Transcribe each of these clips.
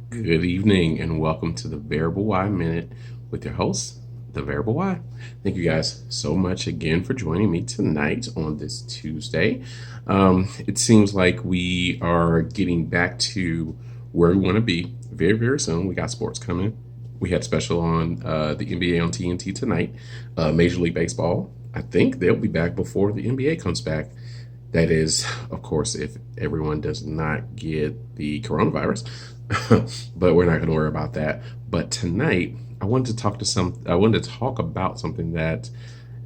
Good evening and welcome to the Variable Y Minute with your host, The Variable Y. Thank you guys so much again for joining me tonight on this Tuesday. It seems like we are getting back to where we want to be very, very soon. We got sports coming. We had special on the NBA on TNT tonight, Major League Baseball. I think they'll be back before the NBA comes back. That is, of course, if everyone does not get the coronavirus. But we're not going to worry about that. But tonight, I wanted to talk about something that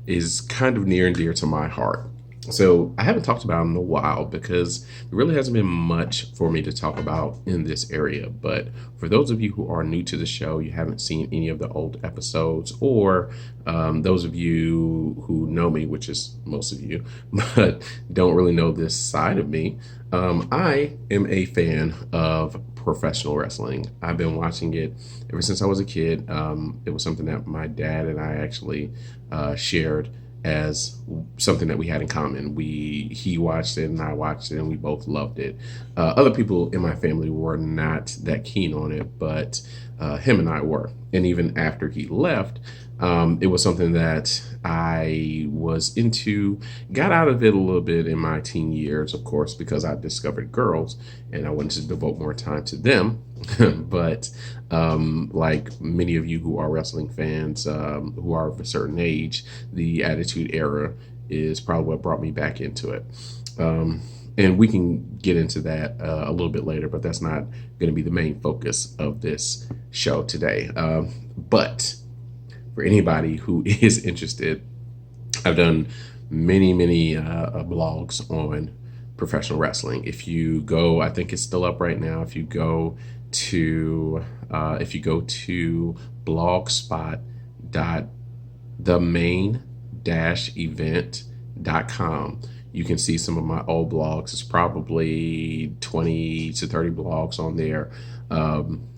is kind of near and dear to my heart. So I haven't talked about it in a while because there really hasn't been much for me to talk about in this area. But for those of you who are new to the show, you haven't seen any of the old episodes, or those of you who know me, which is most of you, but don't really know this side of me, I am a fan of professional wrestling. I've been watching it ever since I was a kid. It was something that my dad and I actually shared as something that we had in common. He watched it and I watched it, and we both loved it. Other people in my family were not that keen on it, but him and I were. And even after he left, it was something that I was into, got out of it a little bit in my teen years, of course, because I discovered girls and I wanted to devote more time to them. But like many of you who are wrestling fans, who are of a certain age, the Attitude Era is probably what brought me back into it. And we can get into that a little bit later, but that's not going to be the main focus of this show today. But for anybody who is interested, I've done many blogs on professional wrestling. If you go, I think it's still up right now. If you go to blogspot.themain-event.com, you can see some of my old blogs. It's probably 20 to 30 blogs on there,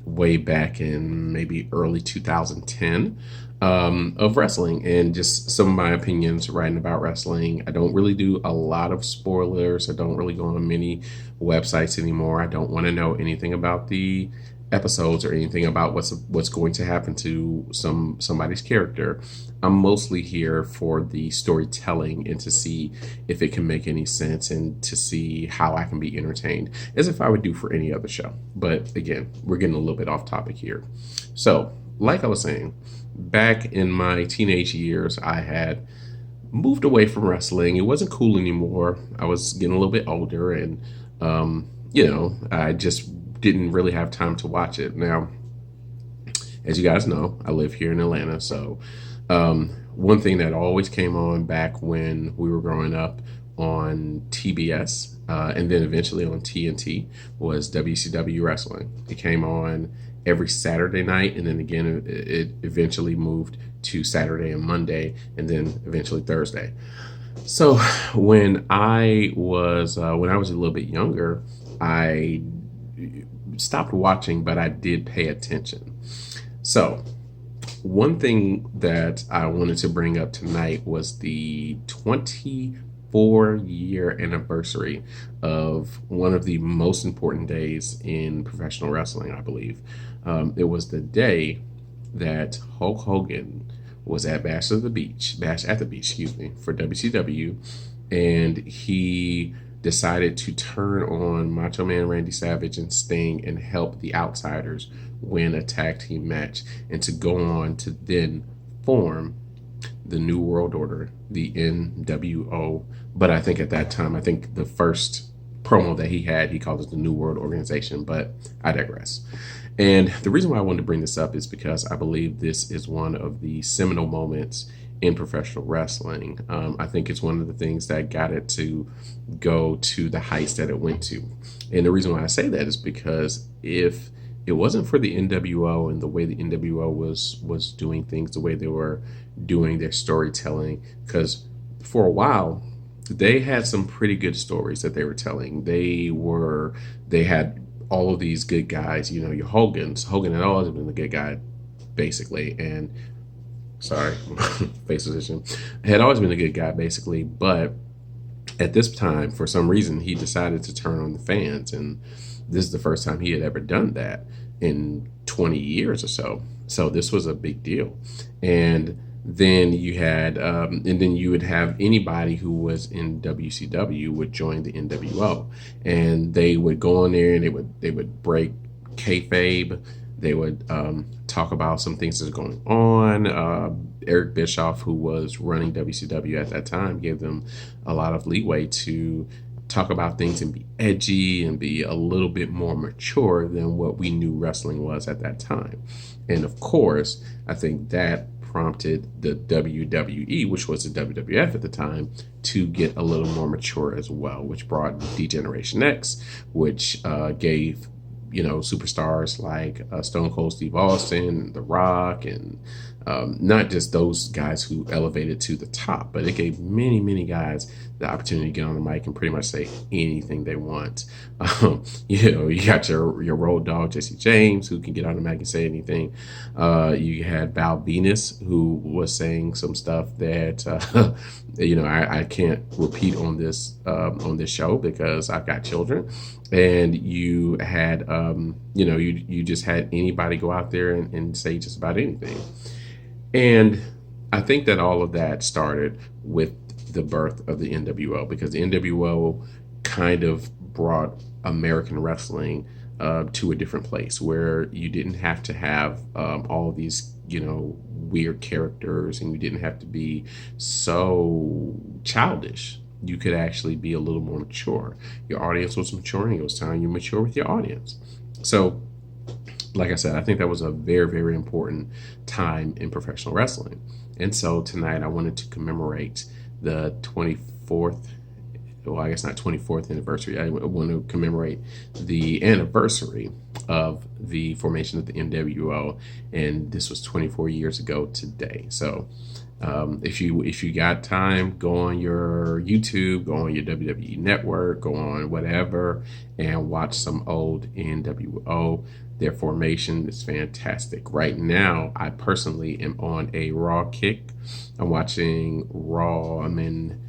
way back in maybe early 2010, of wrestling and just some of my opinions writing about wrestling. I don't really do a lot of spoilers. I don't really go on many websites anymore. I don't want to know anything about the episodes or anything about what's going to happen to somebody's character. I'm mostly here for the storytelling and to see if it can make any sense and to see how I can be entertained, as if I would do for any other show. But again, we're getting a little bit off topic here. So, like I was saying, back in my teenage years, I had moved away from wrestling. It wasn't cool anymore. I was getting a little bit older, and I just didn't really have time to watch it. Now, as you guys know, I live here in Atlanta, so one thing that always came on back when we were growing up on TBS, and then eventually on TNT, was WCW wrestling. It came on every Saturday night, and then again, it eventually moved to Saturday and Monday, and then eventually Thursday. So when I was a little bit younger, I stopped watching, but I did pay attention. So one thing that I wanted to bring up tonight was the 24-year anniversary of one of the most important days in professional wrestling, I believe. It was the day that Hulk Hogan was at Bash at the Beach, excuse me, for WCW, and he decided to turn on Macho Man Randy Savage and Sting and help the Outsiders win a tag team match, and to go on to then form the New World Order, the NWO. But I think at that time, I think the first promo that he had, he called it the New World Organization, but I digress. And the reason why I wanted to bring this up is because I believe this is one of the seminal moments in professional wrestling. I think it's one of the things that got it to go to the heights that it went to. And the reason why I say that is because if it wasn't for the NWO and the way the NWO was doing things, the way they were doing their storytelling, because for a while they had some pretty good stories that they were telling. They had all of these good guys, your Hogan had always been the good guy, basically, and sorry, face position, had always been a good guy, basically, but at this time, for some reason, he decided to turn on the fans, and this is the first time he had ever done that. in 20 years or so. So this was a big deal. And then and then you would have anybody who was in WCW would join the NWO, and they would go in there and they would break kayfabe. They would talk about some things that's going on. Eric Bischoff, who was running WCW at that time, gave them a lot of leeway to talk about things and be edgy and be a little bit more mature than what we knew wrestling was at that time. And of course, I think that prompted the WWE, which was the WWF at the time, to get a little more mature as well, which brought D-Generation X, which gave superstars like Stone Cold Steve Austin, The Rock, and not just those guys who elevated to the top, but it gave many, many guys the opportunity to get on the mic and pretty much say anything they want. You got your road dog Jesse James, who can get on the mic and say anything. You had Val Venus, who was saying some stuff that I can't repeat on this show because I've got children. And you had you just had anybody go out there and say just about anything. And I think that all of that started with the birth of the NWO, because the NWO kind of brought American wrestling to a different place where you didn't have to have all of these, weird characters, and you didn't have to be so childish. You could actually be a little more mature. Your audience was maturing. It was time you mature with your audience. So, like I said, I think that was a very, very important time in professional wrestling. And so tonight I wanted to commemorate the 24th, well, I guess not 24th anniversary. I want to commemorate the anniversary of the formation of the NWO. And this was 24 years ago today. So if you got time, go on your YouTube, go on your WWE Network, go on whatever, and watch some old NWO. Their formation is fantastic. Right now, I personally am on a Raw kick. I'm watching Raw. I'm in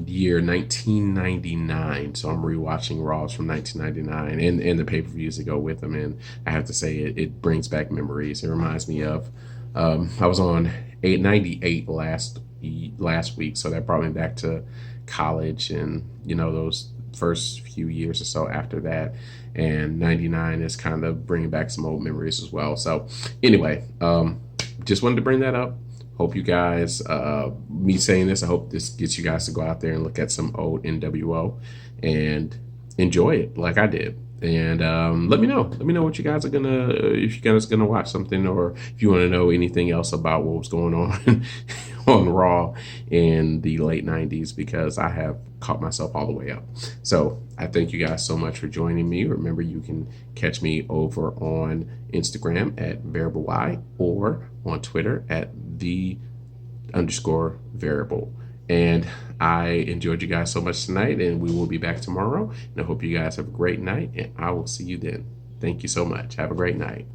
year 1999, so I'm rewatching Raws from 1999 and the pay-per-views that go with them. And I have to say, it brings back memories. It reminds me of I was on 898 last week, so that brought me back to college and those first few years or so after that. And 99 is kind of bringing back some old memories as well. So anyway, just wanted to bring that up. Hope you guys, me saying this, I hope this gets you guys to go out there and look at some old NWO and enjoy it like I did. And let me know what you guys are gonna, if you guys are gonna watch something, or if you want to know anything else about what was going on on Raw in the late 90s, because I have caught myself all the way up. So I thank you guys so much for joining me. Remember, you can catch me over on Instagram at Variable Y, or on Twitter at _variable. And I enjoyed you guys so much tonight, and we will be back tomorrow. And I hope you guys have a great night, and I will see you then. Thank you so much. Have a great night.